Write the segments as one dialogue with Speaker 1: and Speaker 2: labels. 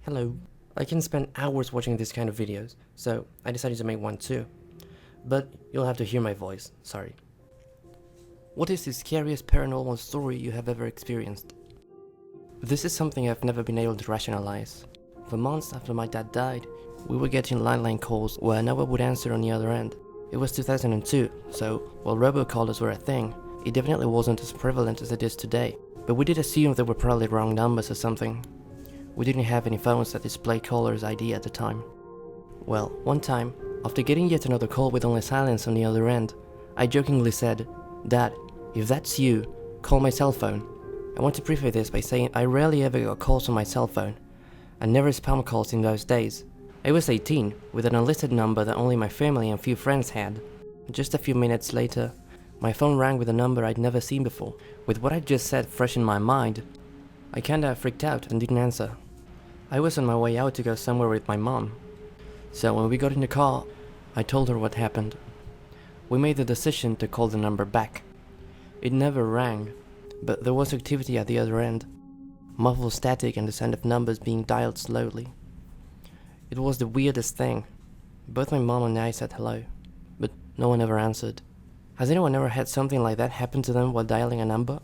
Speaker 1: Hello. I can spend hours watching this kind of videos, so I decided to make one too. But you'll have to hear my voice, sorry. What is the scariest paranormal story you have ever experienced? This is something I've never been able to rationalize. For months after my dad died, we were getting landline calls where no one would answer on the other end. It was 2002, so while robocallers were a thing, it definitely wasn't as prevalent as it is today. But we did assume they were probably wrong numbers or something. We didn't have any phones that displayed caller's ID at the time. Well, one time, after getting yet another call with only silence on the other end, I jokingly said, "Dad, if that's you, call my cell phone." I want to preface this by saying I rarely ever got calls on my cell phone, and never spam calls in those days. I was 18, with an unlisted number that only my family and few friends had. Just a few minutes later, my phone rang with a number I'd never seen before. With what I'd just said fresh in my mind, I kinda freaked out and didn't answer. I was on my way out to go somewhere with my mom. So when we got in the car, I told her what happened. We made the decision to call the number back. It never rang, but there was activity at the other end. Muffled static and the sound of numbers being dialed slowly. It was the weirdest thing. Both my mom and I said hello, but no one ever answered. Has anyone ever had something like that happen to them while dialing a number?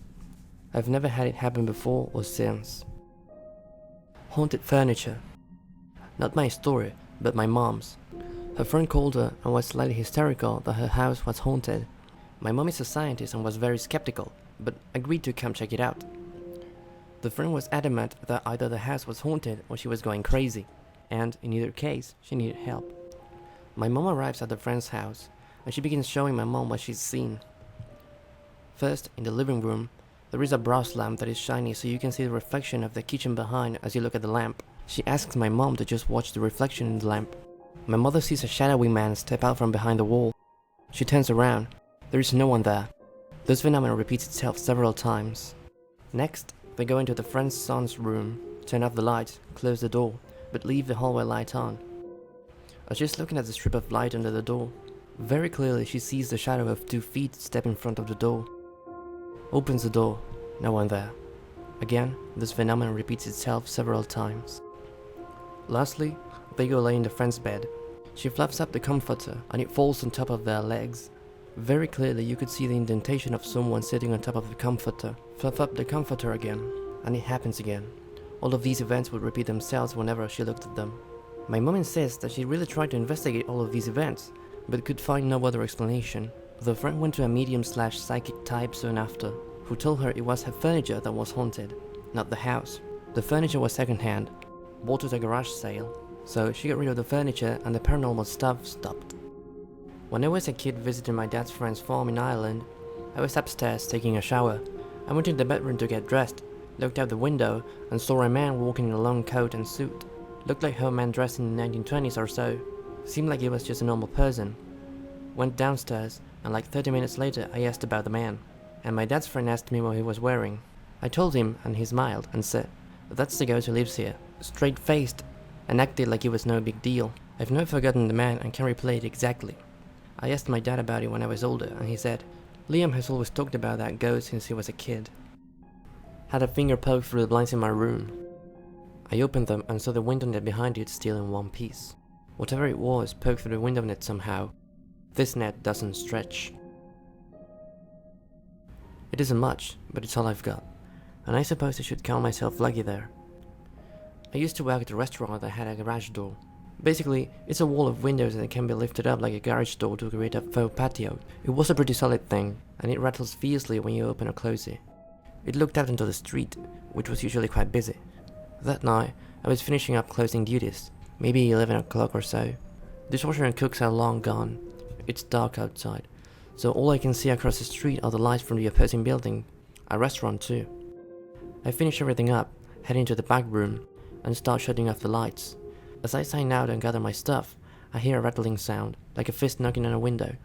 Speaker 1: I've never had it happen before or since. Haunted furniture. Not my story, but my mom's. Her friend called her and was slightly hysterical that her house was haunted. My mom is a scientist and was very skeptical, but agreed to come check it out. The friend was adamant that either the house was haunted or she was going crazy, and in either case, she needed help. My mom arrives at the friend's house, and she begins showing my mom what she's seen. First, in the living room, there is a brass lamp that is shiny so you can see the reflection of the kitchen behind as you look at the lamp. She asks my mom to just watch the reflection in the lamp. My mother sees a shadowy man step out from behind the wall. She turns around. There is no one there. This phenomenon repeats itself several times. Next, they go into the friend's son's room, turn off the lights, close the door, but leave the hallway light on. As she's looking at the strip of light under the door, very clearly she sees the shadow of 2 feet step in front of the door. Opens the door, no one there. Again, this phenomenon repeats itself several times. Lastly, they go lay in the friend's bed. She fluffs up the comforter and it falls on top of their legs. Very clearly you could see the indentation of someone sitting on top of the comforter. Fluff up the comforter again, and it happens again. All of these events would repeat themselves whenever she looked at them. My mom insists that she really tried to investigate all of these events, but could find no other explanation. The friend went to a medium/psychic type soon after, who told her it was her furniture that was haunted, not the house. The furniture was second-hand, bought at a garage sale, so she got rid of the furniture and the paranormal stuff stopped. When I was a kid visiting my dad's friend's farm in Ireland, I was upstairs taking a shower. I went into the bedroom to get dressed, looked out the window and saw a man walking in a long coat and suit. Looked like a man dressed in the 1920s or so. Seemed like he was just a normal person. Went downstairs, and like 30 minutes later I asked about the man, and my dad's friend asked me what he was wearing. I told him, and he smiled and said, "That's the ghost who lives here," straight-faced, and acted like it was no big deal. I've never forgotten the man and can replay it exactly. I asked my dad about it when I was older, and he said, "Liam has always talked about that ghost since he was a kid." Had a finger poked through the blinds in my room. I opened them and saw the window net behind it still in one piece. Whatever it was poked through the window net somehow. This net doesn't stretch. It isn't much, but it's all I've got, and I suppose I should count myself lucky there. I used to work at a restaurant that had a garage door. Basically, it's a wall of windows that can be lifted up like a garage door to create a faux patio. It was a pretty solid thing, and it rattles fiercely when you open or close it. It looked out into the street, which was usually quite busy. That night, I was finishing up closing duties, maybe 11 o'clock or so. Dishwasher and cooks are long gone. It's dark outside, so all I can see across the street are the lights from the opposing building, a restaurant too. I finish everything up, head into the back room, and start shutting off the lights. As I sign out and gather my stuff, I hear a rattling sound, like a fist knocking on a window.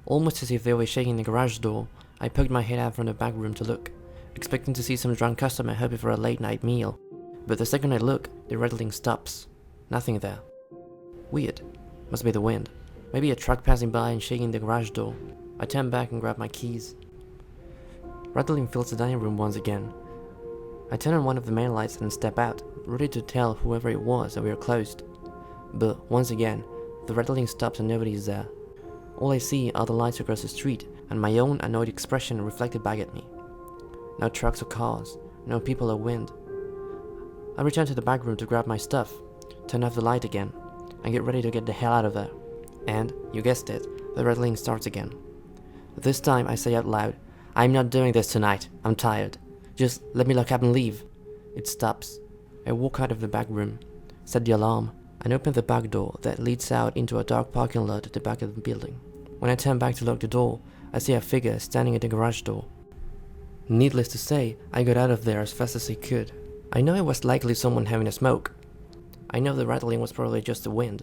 Speaker 1: Almost as if they were shaking the garage door, I poked my head out from the back room to look, expecting to see some drunk customer hoping for a late night meal. But the second I look, the rattling stops. Nothing there. Weird. Must be the wind. Maybe a truck passing by and shaking the garage door. I turn back and grab my keys. Rattling fills the dining room once again. I turn on one of the main lights and step out, ready to tell whoever it was that we are closed. But once again, the rattling stops and nobody is there. All I see are the lights across the street and my own annoyed expression reflected back at me. No trucks or cars, no people or wind. I return to the back room to grab my stuff, turn off the light again, and get ready to get the hell out of there. And, you guessed it, the rattling starts again. This time I say out loud, "I'm not doing this tonight, I'm tired. Just let me lock up and leave." It stops. I walk out of the back room, set the alarm, and open the back door that leads out into a dark parking lot at the back of the building. When I turn back to lock the door, I see a figure standing at the garage door. Needless to say, I got out of there as fast as I could. I know it was likely someone having a smoke. I know the rattling was probably just the wind.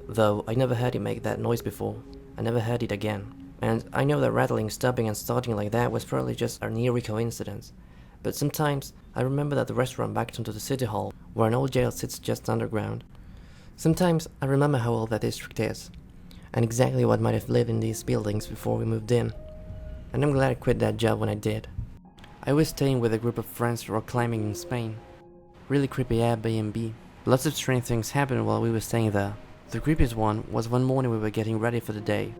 Speaker 1: Though I never heard it make that noise before. I never heard it again. And I know that rattling, stopping and starting like that was probably just an eerie coincidence. But sometimes I remember that the restaurant backed onto the city hall, where an old jail sits just underground. Sometimes I remember how old that district is, and exactly what might have lived in these buildings before we moved in. And I'm glad I quit that job when I did. I was staying with a group of friends rock climbing in Spain. Really creepy Airbnb. Lots of strange things happened while we were staying there. The creepiest one was one morning we were getting ready for the day,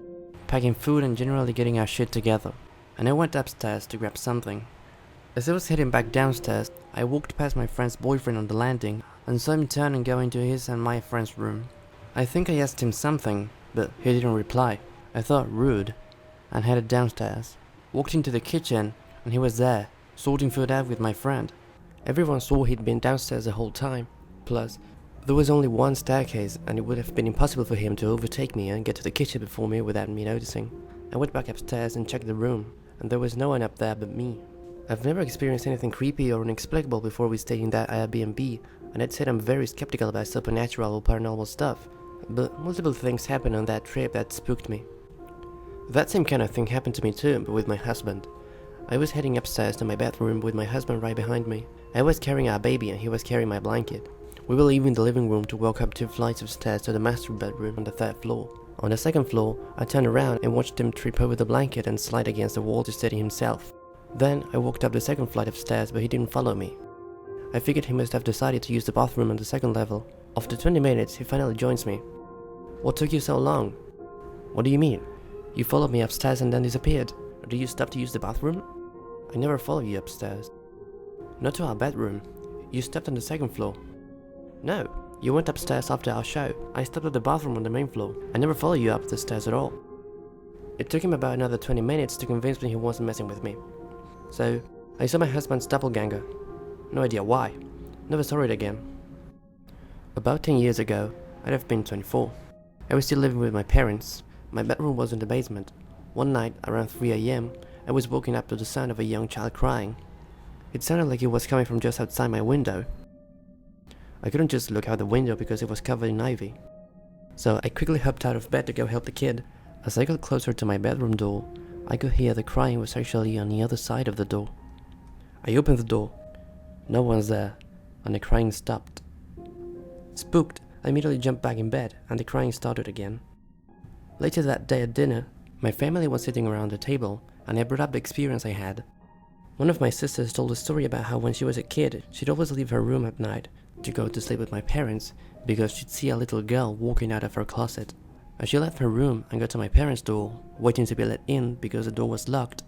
Speaker 1: packing food and generally getting our shit together, and I went upstairs to grab something. As I was heading back downstairs, I walked past my friend's boyfriend on the landing and saw him turn and go into his and my friend's room. I think I asked him something, but he didn't reply. I thought rude, and headed downstairs. Walked into the kitchen, and he was there, sorting food out with my friend. Everyone saw he'd been downstairs the whole time. Plus, there was only one staircase, and it would have been impossible for him to overtake me and get to the kitchen before me without me noticing. I went back upstairs and checked the room, and there was no one up there but me. I've never experienced anything creepy or inexplicable before we stayed in that Airbnb, and I'd said I'm very skeptical about supernatural or paranormal stuff, but multiple things happened on that trip that spooked me. That same kind of thing happened to me too, but with my husband. I was heading upstairs to my bathroom with my husband right behind me. I was carrying our baby and he was carrying my blanket. We were leaving the living room to walk up 2 flights of stairs to the master bedroom on the 3rd floor. On the 2nd floor, I turned around and watched him trip over the blanket and slide against the wall to steady himself. Then I walked up the 2nd flight of stairs, but he didn't follow me. I figured he must have decided to use the bathroom on the 2nd level. After 20 minutes, he finally joins me. "What took you so long?" "What do you mean? You followed me upstairs and then disappeared. Or did you stop to use the bathroom?" "I never followed you upstairs." "Not to our bedroom. You stepped on the 2nd floor." "No, you went upstairs after our show. I stepped at the bathroom on the main floor. I never followed you up the stairs at all." It took him about another 20 minutes to convince me he wasn't messing with me. So, I saw my husband's doppelganger. No idea why. Never saw it again. About 10 years ago, I'd have been 24. I was still living with my parents. My bedroom was in the basement. One night, around 3 a.m., I was woken up to the sound of a young child crying. It sounded like it was coming from just outside my window. I couldn't just look out the window because it was covered in ivy. So I quickly hopped out of bed to go help the kid. As I got closer to my bedroom door, I could hear the crying was actually on the other side of the door. I opened the door. No one's there, and the crying stopped. Spooked, I immediately jumped back in bed, and the crying started again. Later that day at dinner, my family was sitting around the table, and I brought up the experience I had. One of my sisters told a story about how when she was a kid, she'd always leave her room at night to go to sleep with my parents because she'd see a little girl walking out of her closet. As she left her room and got to my parents' door, waiting to be let in because the door was locked,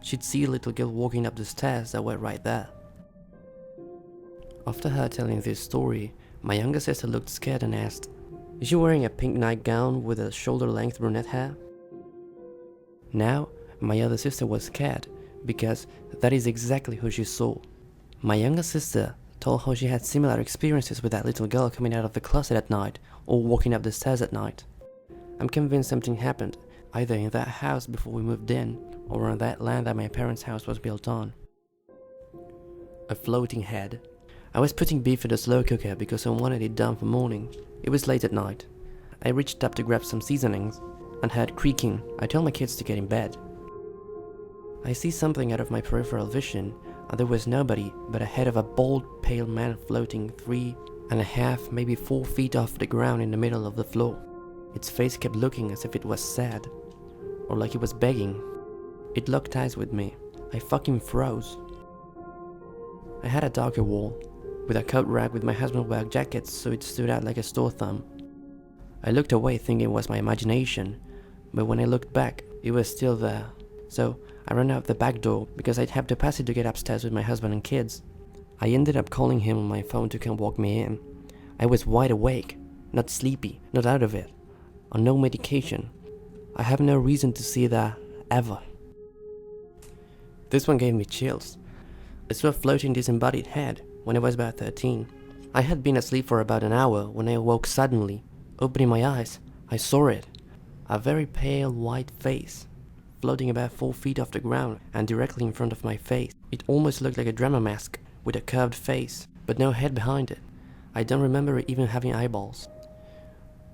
Speaker 1: she'd see a little girl walking up the stairs that were right there. After her telling this story, my younger sister looked scared and asked, "Is she wearing a pink nightgown with a shoulder-length brunette hair?" Now, my other sister was scared because that is exactly who she saw. My younger sister told how she had similar experiences with that little girl coming out of the closet at night or walking up the stairs at night. I'm convinced something happened, either in that house before we moved in, or on that land that my parents' house was built on. A floating head. I was putting beef in the slow cooker because I wanted it done for morning. It was late at night. I reached up to grab some seasonings, and heard creaking. I told my kids to get in bed. I see something out of my peripheral vision, and there was nobody but a head of a bald, pale man floating 3.5, maybe 4 feet off the ground in the middle of the floor. Its face kept looking as if it was sad, or like it was begging. It locked eyes with me. I fucking froze. I had a darker wall, with a coat rack with my husband wear jackets so it stood out like a store thumb. I looked away thinking it was my imagination, but when I looked back, it was still there. So I ran out the back door because I'd have to pass it to get upstairs with my husband and kids. I ended up calling him on my phone to come walk me in. I was wide awake, not sleepy, not out of it, on no medication. I have no reason to see that, ever. This one gave me chills. I saw a floating disembodied head when I was about 13. I had been asleep for about an hour when I awoke suddenly. Opening my eyes, I saw it. A very pale white face, floating about 4 feet off the ground and directly in front of my face. It almost looked like a drama mask, with a curved face, but no head behind it. I don't remember it even having eyeballs.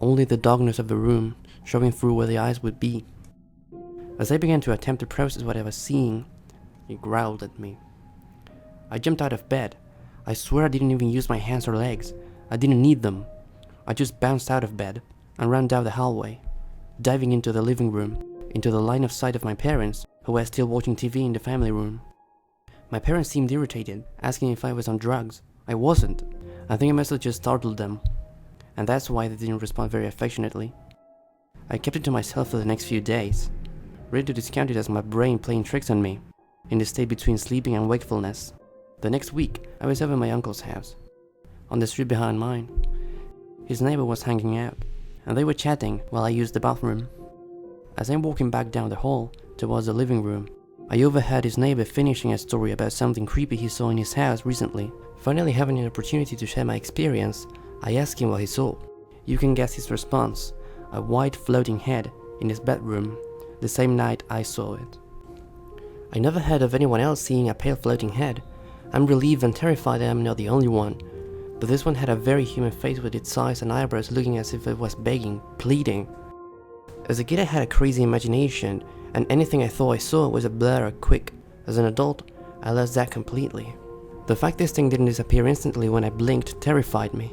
Speaker 1: Only the darkness of the room, showing through where the eyes would be. As I began to attempt to process what I was seeing, it growled at me. I jumped out of bed. I swear I didn't even use my hands or legs. I didn't need them. I just bounced out of bed and ran down the hallway, diving into the living room, into the line of sight of my parents, who were still watching TV in the family room. My parents seemed irritated, asking if I was on drugs. I wasn't. I think I must have just startled them, and that's why they didn't respond very affectionately. I kept it to myself for the next few days, ready to discount it as my brain playing tricks on me, in the state between sleeping and wakefulness. The next week, I was over at my uncle's house, on the street behind mine. His neighbor was hanging out, and they were chatting while I used the bathroom. As I'm walking back down the hall towards the living room, I overheard his neighbor finishing a story about something creepy he saw in his house recently. Finally having an opportunity to share my experience, I asked him what he saw. You can guess his response: a white floating head in his bedroom, the same night I saw it. I never heard of anyone else seeing a pale floating head. I'm relieved and terrified that I'm not the only one, but this one had a very human face with its eyes and eyebrows looking as if it was begging, pleading. As a kid I had a crazy imagination, and anything I thought I saw was a blur or quick. As an adult, I lost that completely. The fact this thing didn't disappear instantly when I blinked terrified me.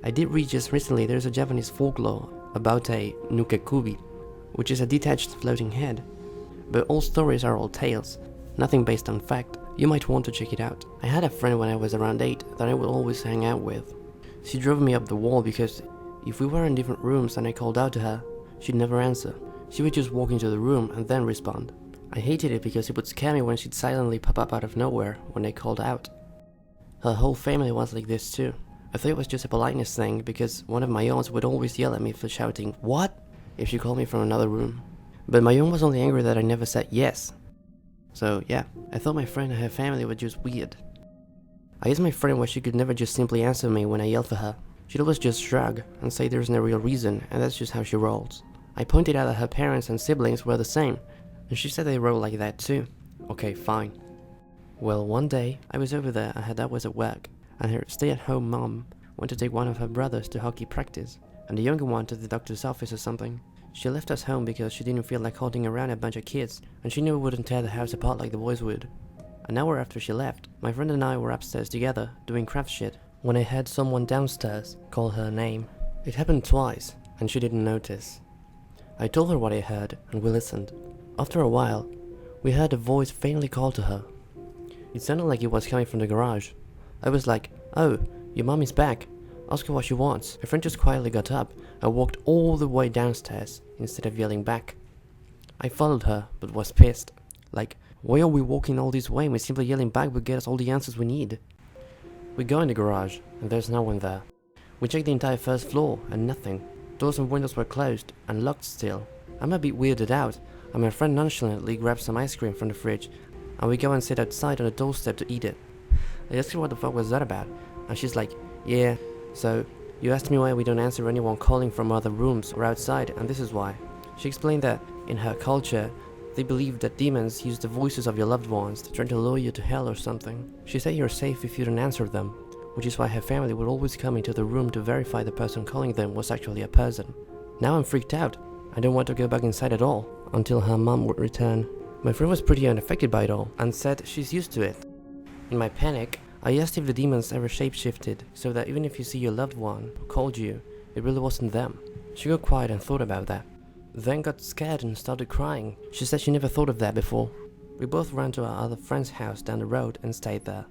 Speaker 1: I did read just recently there's a Japanese folklore about a nukekubi, which is a detached floating head. But all stories are all tales, nothing based on fact. You might want to check it out. I had a friend when I was around 8 that I would always hang out with. She drove me up the wall because if we were in different rooms and I called out to her, she'd never answer. She would just walk into the room and then respond. I hated it because it would scare me when she'd silently pop up out of nowhere when I called out. Her whole family was like this too. I thought it was just a politeness thing because one of my aunts would always yell at me for shouting, "What?" if she called me from another room. But my aunt was only angry that I never said yes. So yeah, I thought my friend and her family were just weird. I asked my friend why she could never just simply answer me when I yelled for her. She'd always just shrug and say there's no real reason and that's just how she rolls. I pointed out that her parents and siblings were the same, and she said they roll like that too. Okay, fine. Well, one day, I was over there and her dad was at work, and her stay-at-home mom went to take one of her brothers to hockey practice, and the younger one to the doctor's office or something. She left us home because she didn't feel like holding around a bunch of kids, and she knew it wouldn't tear the house apart like the boys would. An hour after she left, my friend and I were upstairs together, doing craft shit, when I heard someone downstairs call her name. It happened twice, and she didn't notice. I told her what I heard, and we listened. After a while, we heard a voice faintly call to her. It sounded like it was coming from the garage. I was like, "Oh, your mom is back. Ask her what she wants." My friend just quietly got up and walked all the way downstairs instead of yelling back. I followed her, but was pissed. Like, why are we walking all this way when simply yelling back would get us all the answers we need? We go in the garage, and there's no one there. We check the entire first floor, and nothing. Doors and windows were closed, and locked still. I'm a bit weirded out, and my friend nonchalantly grabs some ice cream from the fridge, and we go and sit outside on the doorstep to eat it. I asked her what the fuck was that about, and she's like, "Yeah, so you asked me why we don't answer anyone calling from other rooms or outside, and this is why." She explained that, in her culture, they believe that demons use the voices of your loved ones to try to lure you to hell or something. She said you're safe if you don't answer them, which is why her family would always come into the room to verify the person calling them was actually a person. Now I'm freaked out. I don't want to go back inside at all, until her mom would return. My friend was pretty unaffected by it all, and said she's used to it. In my panic, I asked if the demons ever shapeshifted, so that even if you see your loved one who called you, it really wasn't them. She got quiet and thought about that, then got scared and started crying. She said she never thought of that before. We both ran to our other friend's house down the road and stayed there.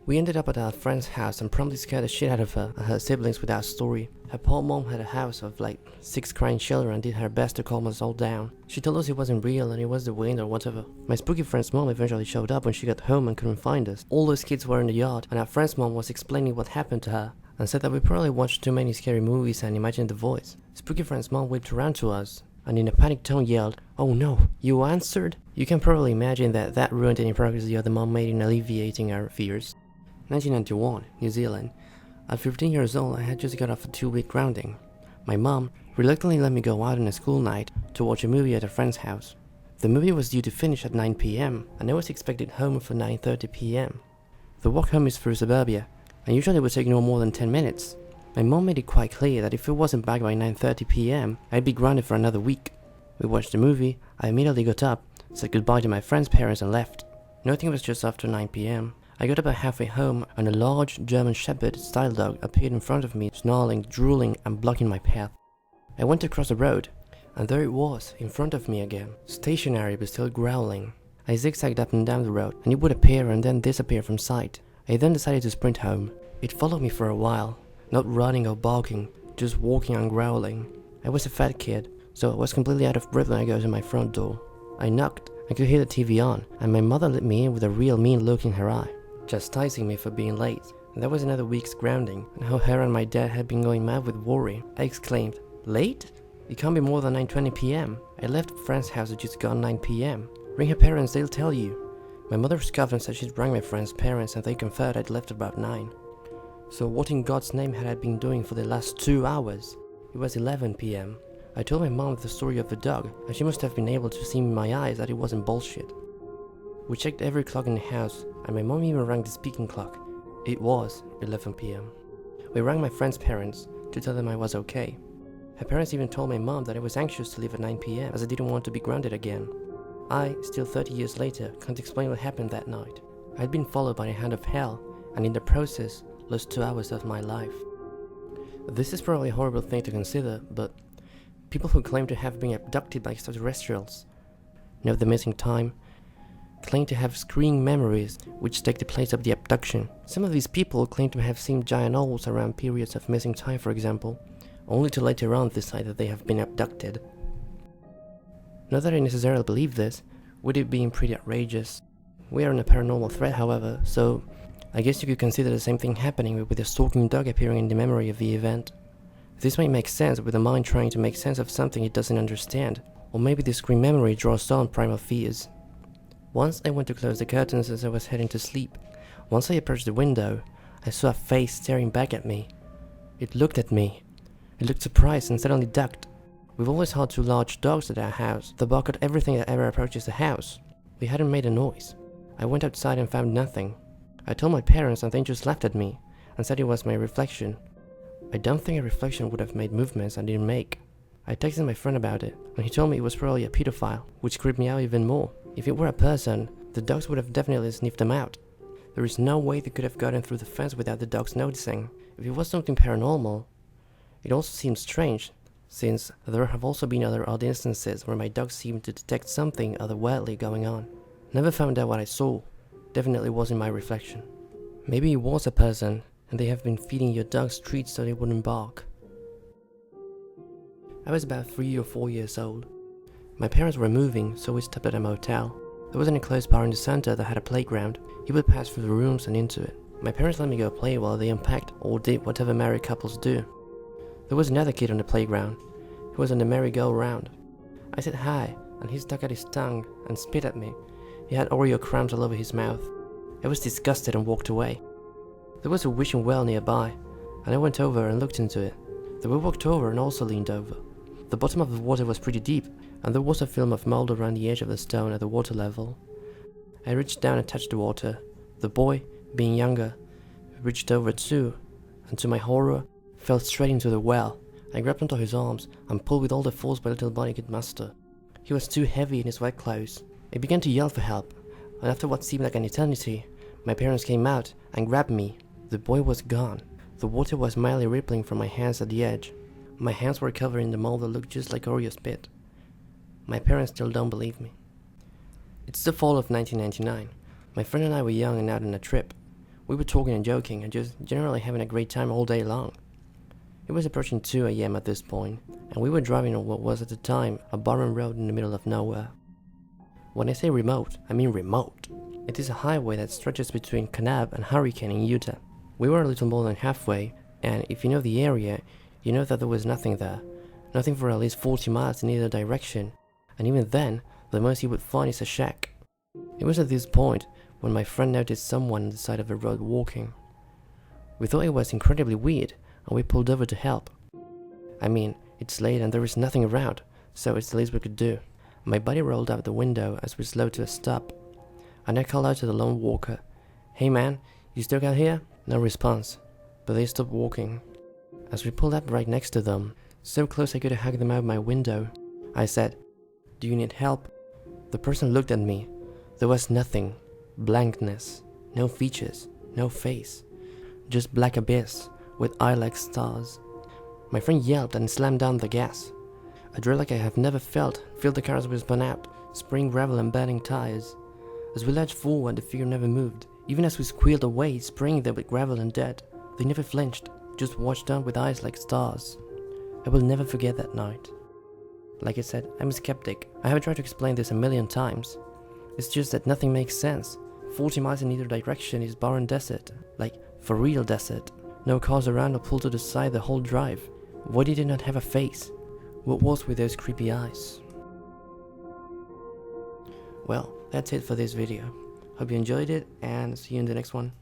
Speaker 1: We ended up at our friend's house and promptly scared the shit out of her and her siblings with our story. Her poor mom had a house of like 6 crying children and did her best to calm us all down. She told us it wasn't real and it was the wind or whatever. My spooky friend's mom eventually showed up when she got home and couldn't find us. All those kids were in the yard and our friend's mom was explaining what happened to her and said that we probably watched too many scary movies and imagined the voice. Spooky friend's mom whipped around to us and in a panicked tone yelled, "Oh no, you answered?" You can probably imagine that ruined any progress the other mom made in alleviating our fears. 1991, New Zealand. At 15 years old, I had just got off a 2-week grounding. My mom reluctantly let me go out on a school night to watch a movie at a friend's house. The movie was due to finish at 9 p.m. and I was expected home for 9:30 p.m. The walk home is through suburbia and usually would take no more than 10 minutes. My mom made it quite clear that if it wasn't back by 9:30 p.m, I'd be grounded for another week. We watched the movie, I immediately got up, said goodbye to my friend's parents and left. Nothing was just after 9 p.m. I got about halfway home and a large German Shepherd style dog appeared in front of me, snarling, drooling and blocking my path. I went across the road and there it was, in front of me again, stationary but still growling. I zigzagged up and down the road and it would appear and then disappear from sight. I then decided to sprint home. It followed me for a while, not running or barking, just walking and growling. I was a fat kid, so I was completely out of breath when I got to my front door. I knocked, I could hear the TV on, and my mother let me in with a real mean look in her eye, chastising me for being late. And that was another week's grounding, and how her and my dad had been going mad with worry. I exclaimed, "Late? It can't be more than 9:20 p.m. I left a friend's house at just gone 9 p.m. Ring her parents, they'll tell you." My mother scoffed and said she'd rang my friend's parents and they conferred I'd left about 9. So what in God's name had I been doing for the last 2 hours? It was 11 p.m. I told my mom the story of the dog, and she must have been able to see in my eyes that it wasn't bullshit. We checked every clock in the house, and my mom even rang the speaking clock. It was 11 p.m. We rang my friend's parents to tell them I was okay. Her parents even told my mom that I was anxious to leave at 9 p.m. as I didn't want to be grounded again. I, still 30 years later, can't explain what happened that night. I'd been followed by the hand of hell, and in the process, lost 2 hours of my life. This is probably a horrible thing to consider, but people who claim to have been abducted by extraterrestrials, know the missing time, claim to have screening memories which take the place of the abduction. Some of these people claim to have seen giant owls around periods of missing time, for example, only to later on decide that they have been abducted. Not that I necessarily believe this, with it being pretty outrageous. We are in a paranormal threat, however, so I guess you could consider the same thing happening with a stalking dog appearing in the memory of the event. This might make sense with the mind trying to make sense of something it doesn't understand, or maybe the screen memory draws on primal fears. Once I went to close the curtains as I was heading to sleep. Once I approached the window, I saw a face staring back at me. It looked at me. It looked surprised and suddenly ducked. We've always had 2 large dogs at our house that bark at everything that ever approaches the house. We hadn't made a noise. I went outside and found nothing. I told my parents and they just laughed at me and said it was my reflection. I don't think a reflection would have made movements I didn't make. I texted my friend about it and he told me it was probably a pedophile, which creeped me out even more. If it were a person, the dogs would have definitely sniffed them out. There is no way they could have gotten through the fence without the dogs noticing. If it was something paranormal, it also seems strange, since there have also been other odd instances where my dogs seemed to detect something otherworldly going on. Never found out what I saw. Definitely wasn't my reflection. Maybe it was a person, and they have been feeding your dogs treats so they wouldn't bark. I was about 3 or 4 years old. My parents were moving, so we stopped at a motel. There was an enclosed bar in the center that had a playground. You would pass through the rooms and into it. My parents let me go play while they unpacked or did whatever married couples do. There was another kid on the playground. He was on the merry-go-round. I said hi, and he stuck out his tongue and spit at me. He had Oreo crumbs all over his mouth. I was disgusted and walked away. There was a wishing well nearby, and I went over and looked into it. Then we walked over and also leaned over. The bottom of the water was pretty deep, and there was a film of mold around the edge of the stone at the water level. I reached down and touched the water. The boy, being younger, reached over too, and to my horror, fell straight into the well. I grabbed onto his arms and pulled with all the force my little body could muster. He was too heavy in his wet clothes. I began to yell for help, and after what seemed like an eternity, my parents came out and grabbed me. The boy was gone. The water was mildly rippling from my hands at the edge. My hands were covered in the mold that looked just like Oreo spit. My parents still don't believe me. It's the fall of 1999. My friend and I were young and out on a trip. We were talking and joking and just generally having a great time all day long. It was approaching 2 a.m. at this point, and we were driving on what was at the time a barren road in the middle of nowhere. When I say remote, I mean remote. It is a highway that stretches between Kanab and Hurricane in Utah. We were a little more than halfway, and if you know the area, you know that there was nothing there. Nothing for at least 40 miles in either direction, and even then, the most you would find is a shack. It was at this point when my friend noticed someone on the side of the road walking. We thought it was incredibly weird, and we pulled over to help. I mean, it's late and there is nothing around, so it's the least we could do. My buddy rolled out the window as we slowed to a stop, and I called out to the lone walker, "Hey man, you still out here?" No response, but they stopped walking. As we pulled up right next to them, so close I could have hugged them out my window, I said, "Do you need help?" The person looked at me. There was nothing. Blankness. No features. No face. Just black abyss with eye like stars. My friend yelped and slammed down the gas. A dread like I have never felt filled the car as we spun out, spraying gravel and burning tires. As we lurched forward, the figure never moved. Even as we squealed away, spraying them with gravel and dirt, they never flinched, just watched on with eyes like stars. I will never forget that night. Like I said, I'm a skeptic. I have tried to explain this a million times. It's just that nothing makes sense. 40 miles in either direction is barren desert. Like, for real desert. No cars around or pulled to the side the whole drive. Why did it not have a face? What was with those creepy eyes? Well, that's it for this video. Hope you enjoyed it and see you in the next one.